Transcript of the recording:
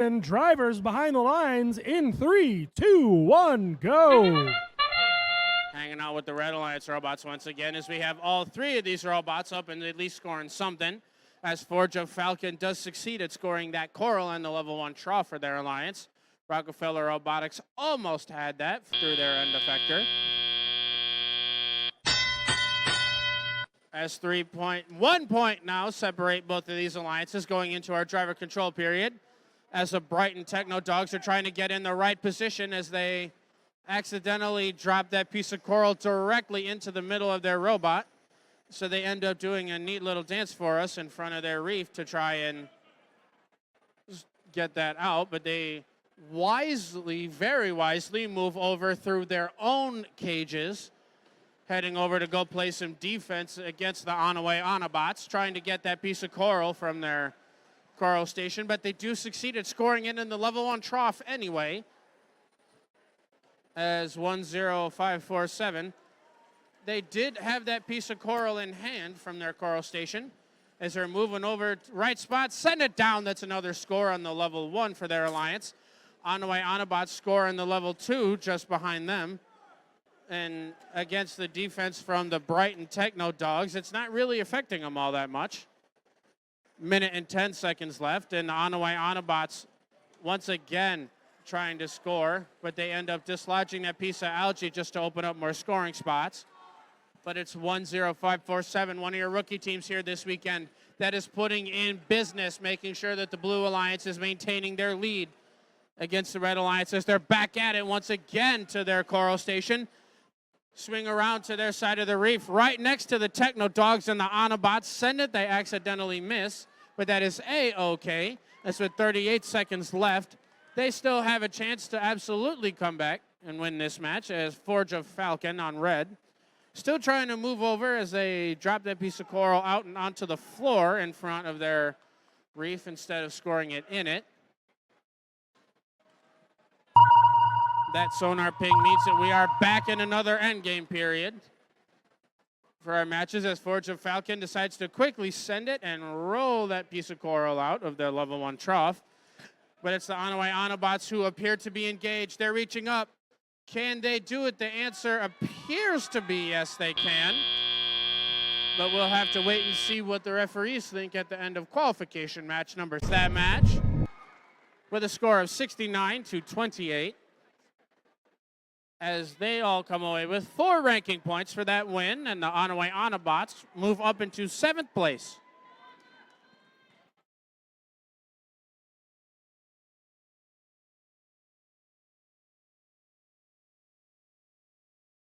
And drivers behind the lines in 3, 2, 1, go. Hanging out with the Red Alliance robots once again as we have all three of these robots up and at least scoring something. As Forge of Falcon does succeed at scoring that coral on the level 1 trough for their alliance. Rockefeller Robotics almost had that through their end effector. As 1 point now separate both of these alliances going into our driver control period. As the Brighton Techno Dogs are trying to get in the right position as they accidentally drop that piece of coral directly into the middle of their robot. So they end up doing a neat little dance for us in front of their reef to try and get that out. But they wisely, very wisely, move over through their own cages, heading over to go play some defense against the on-away Autobots, trying to get that piece of coral from their coral station. But they do succeed at scoring it in the level 1 trough anyway, as 10547. They did have that piece of coral in hand from their coral station. As they're moving over, right spot, send it down. That's another score on the level 1 for their alliance. On the way, Autobots score in the level 2 just behind them. And against the defense from the Brighton Techno Dogs, it's not really affecting them all that much. Minute and 10 seconds left, and the on the way Autobots once again trying to score, but they end up dislodging that piece of algae just to open up more scoring spots. But it's 10547, one of your rookie teams here this weekend that is putting in business, making sure that the Blue Alliance is maintaining their lead against the Red Alliance as they're back at it once again to their coral station. Swing around to their side of the reef, right next to the Techno Dogs and the Autobots. Send it, they accidentally miss, but that is A-okay. That's with 38 seconds left. They still have a chance to absolutely come back and win this match as Forge of Falcon on red. Still trying to move over as they drop that piece of coral out and onto the floor in front of their reef instead of scoring it in it. That sonar ping means that we are back in another endgame period for our matches as Forge of Falcon decides to quickly send it and roll that piece of coral out of their level 1 trough. But it's the on-away Autobots who appear to be engaged. They're reaching up. Can they do it? The answer appears to be yes, they can. But we'll have to wait and see what the referees think at the end of qualification match number 3. That match with a score of 69-28 as they all come away with 4 ranking points for that win, and the on-away Autobots move up into 7th place.